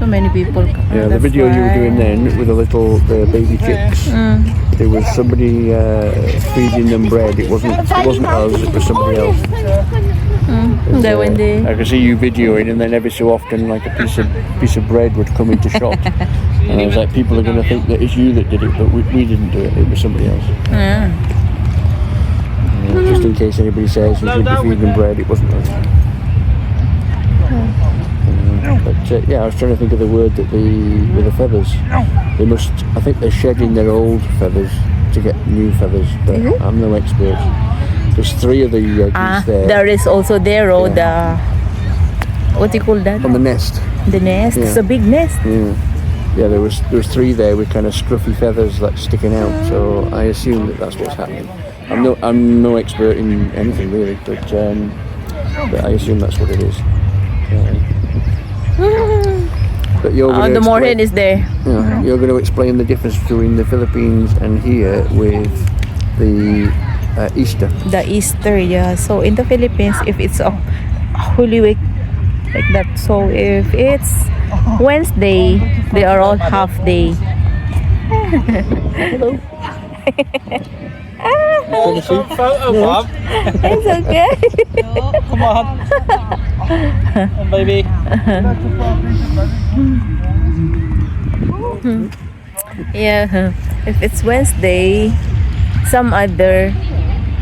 many people. Yeah, the video you were doing then with the baby chicks. There was somebody feeding them bread. It wasn't us. It was somebody else. I could see you videoing, and then every so often, like a piece of bread would come into shot, and I was like, people are going to think that it's you that did it, but we didn't do it. It was somebody else. Yeah. Just in case anybody says you should be feeding bread, it wasn't us. But yeah, I was trying to think of the word that with the feathers. They must. I think they're shedding their old feathers to get new feathers, but I'm no expert. There's 3 of the geese there. There is also there, the what do you call that? On the nest. The nest. Yeah. It's a big nest. Yeah, there was 3 there with kind of scruffy feathers like sticking out. So I assume that's what's happening. I'm no expert in anything really, but I assume that's what it is. But The moorhen is there. You're going to explain the difference between the Philippines and here with the Easter. The Easter, yeah. So in the Philippines, if it's a Holy Week like that, so if it's Wednesday, they are all half day. Hello. Photo, Bob. It's okay. Come on. Baby. Yeah. If it's Wednesday, some other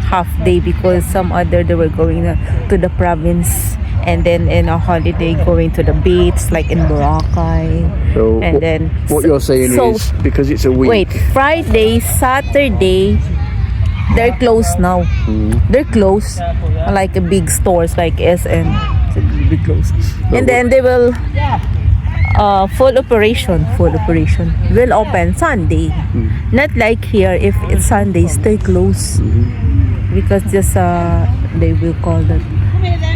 half day because some other they were going to the province, and then in a holiday going to the beach like in Boracay. So and then what you're saying is because it's a week. Wait, Friday, Saturday, they're closed now. They're closed, like a big stores like SM. Be closed. And then they will full operation will open Sunday. Not like here, if it's Sunday, stay closed because just they will call that.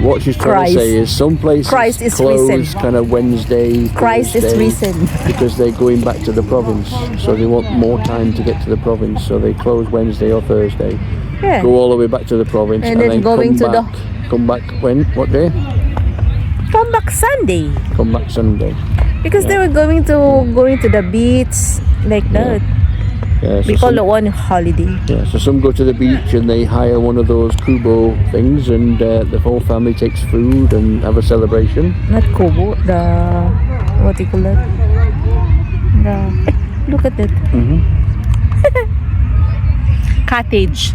What she's trying to say is some places Christ is close risen. kind of Wednesday, Christ is Thursday, risen. because they're going back to the province, so they want more time to get to the province, so they close Wednesday or Thursday, go all the way back to the province, and then going come back when? What day? Come back Sunday. Come back Sunday. Because they were going to the beach like that. Yeah, so we call it one holiday. Yeah, so some go to the beach and they hire one of those kubo things, and the whole family takes food and have a celebration. Not kubo, what do you call that? Look at that. Cottage.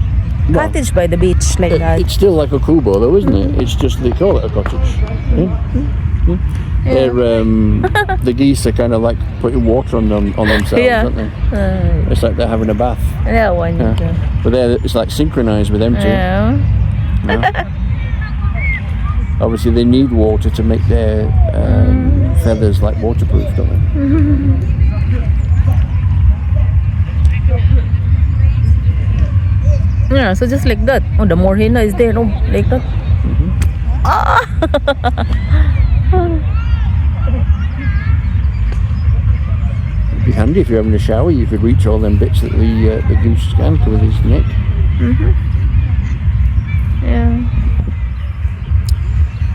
Well, cottage by the beach like that. It's still like a kubo though, isn't it? It's just they call it a cottage. They're the geese are kind of like putting water on themselves, aren't they? It's like they're having a bath. That one. But it's like synchronized with them too. Obviously, they need water to make their feathers like waterproof, don't they? Yeah, so just like that. Oh, the moorhen is there, like that. It'd be handy if you're having a shower. You could reach all them bits that the goose can with his neck. Yeah.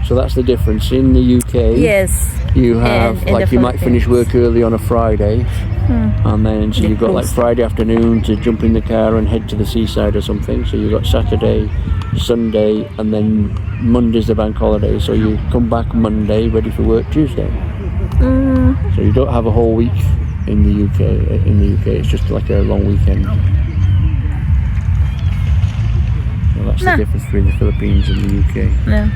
So that's the difference in the UK. Yes. You have like you might finish work early on a Friday, and then so you've got like Friday afternoon to jump in the car and head to the seaside or something. So you've got Saturday, Sunday, and then Monday's the bank holiday. So you come back Monday, ready for work Tuesday. So you don't have a whole week in the UK. In the UK, it's just like a long weekend. So that's the difference between the Philippines and the UK. Yeah.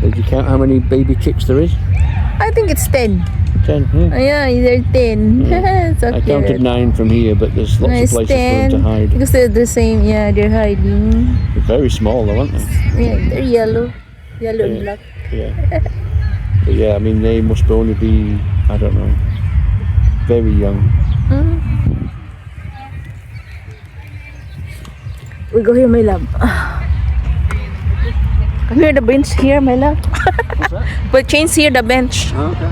Did you count how many baby chicks there is? I think it's 10. 10, Yeah, they're 10. It's okay. I counted 9 from here, but there's lots of places for them to hide. Because they're the same, they're hiding. They're very small though, aren't they? Yeah, they're yellow. Yellow and black. Yeah. But yeah, I mean, they must only be, I don't know, very young. We go here, my love. Come here, the bench here, my love. What's that? But change here, the bench. Oh, okay.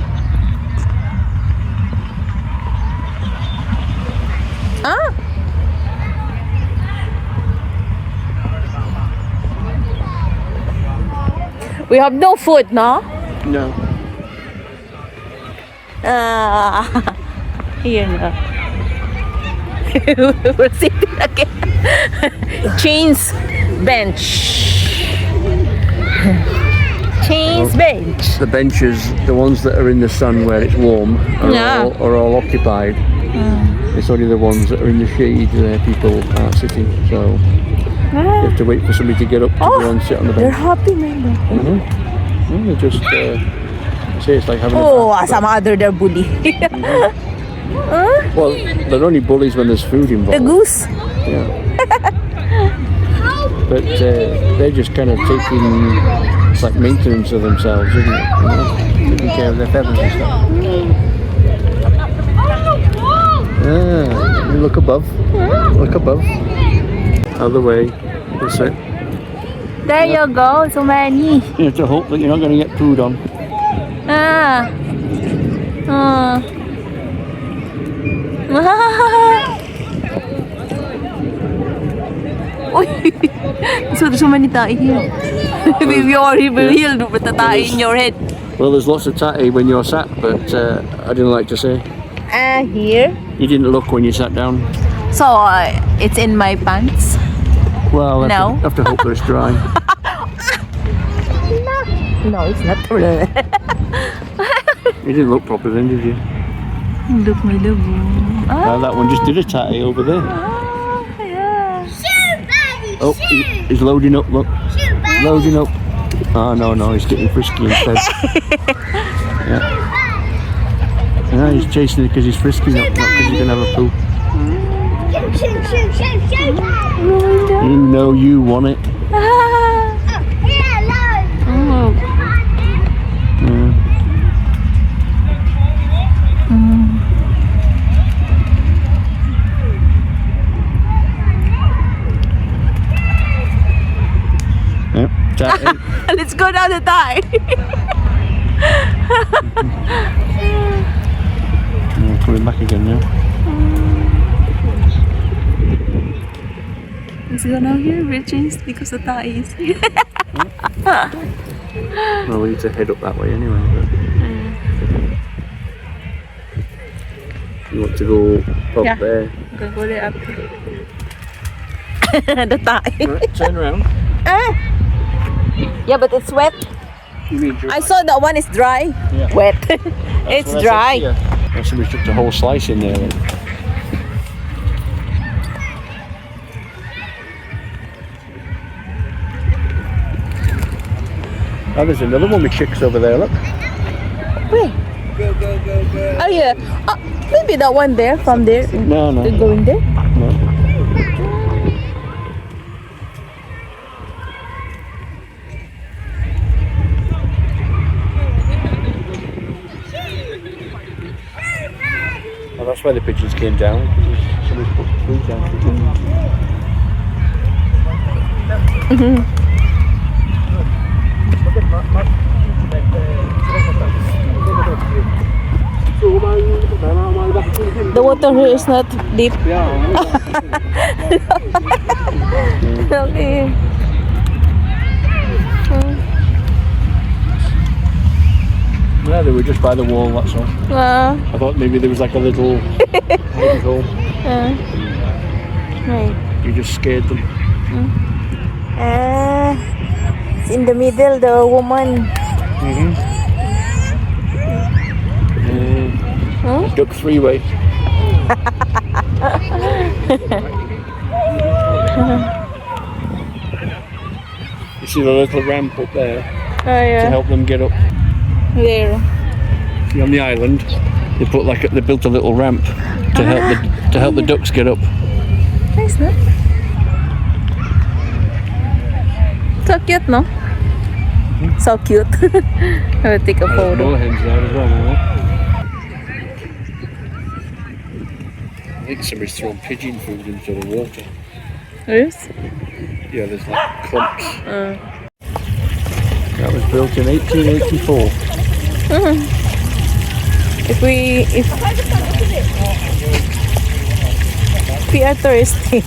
We have no food, no? No. Here na. We're sitting again. Chains bench. Chains bench. The benches, the ones that are in the sun where it's warm, are all occupied. It's only the ones that are in the shade where people are sitting. So you have to wait for somebody to get up to go and sit on the They're bench. happy, man. They just say it's like having Some other they're bully. well, they're only bullies when there's food involved. The goose. Yeah. But they're just kind of taking, it's like maintenance of themselves, isn't it? You know, taking care of their feathers and stuff. Look above. Look above. Other way. That's it. There you go. So many. You have to hope that you're not going to get food on. So there's so many tae here. If you're healed, but the tae in your head. Well, there's lots of tae when you're sat, but I didn't like to say. Here. You didn't look when you sat down. So it's in my pants. Well, I No. have to hope that it's dry. No, it's not. You didn't look proper then, did you? Look, my love. That one just did a tae over there. Yeah. Oh, he's loading up, look. Loading up. Oh, no, he's getting frisky instead. Yeah, he's chasing it because he's frisky, not because he's going to have a poo. You know you want it. Let's go down the Thai. Coming back again now. Let's go now here. We're changed because the Thai is here. Well, we need to head up that way anyway. You want to go up there? Go there up. The Thai. Right, turn around. Yeah, but it's wet. You mean dry? I saw that one is dry. Yeah. Wet. It's dry. Somebody took the whole slice in there. Then. Oh, there's another one with chicks over there, look. Where? Oh yeah. Maybe that one there, from there. No. They're going there. No. Well, that's why the pigeons came down. Somebody's put food down. The water here is not deep. Okay. No, they were just by the wall, that's all. I thought maybe there was like a little hole. Right. You just scared them. It's in the middle, the woman. Duck three-way. You see the little ramp up there to help them get up. There. See, on the island, they built a little ramp to help the ducks get up. Nice, no? So cute, no? So cute. I will take a There's photo. more hens there as well. I think somebody's thrown pigeon food into the water. Yes? Yeah, there's like clumps. That was built in 1884. If we are thirsty.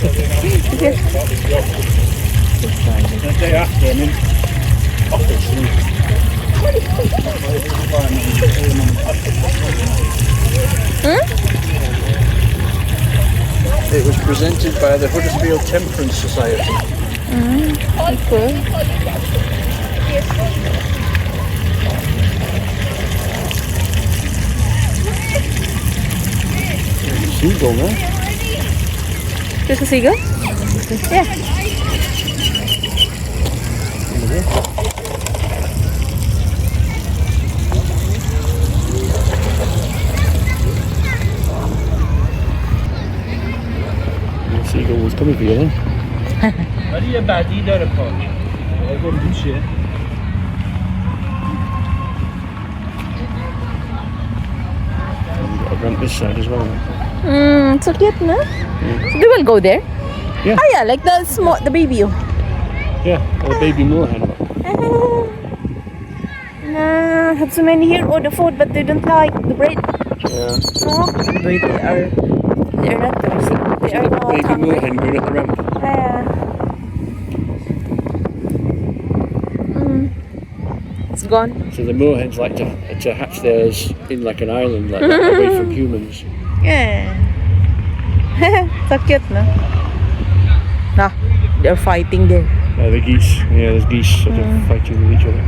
The day after, presented by the Huddersfield Temperance Society. Okay. Seagull there. There's a seagull? Yeah. The seagull was coming for you then. ولی یه بدی داره پا اگه میشه Got a ramp this side as well. So cute, no? So they will go there? Yeah. Oh yeah, like the small, the baby. Yeah, or a baby moorhen. Have so many here or the food, but they don't like the bread. Yeah. Oh, they're not thirsty. They are not Baby hungry. moorhen going up the ramp. Yeah. It's gone. So the moorhens like to hatch theirs in like an island, like that, away from humans. Yeah. So cute, no? Nah, they're fighting there. The geese, yeah, there's geese sort of fighting with each other.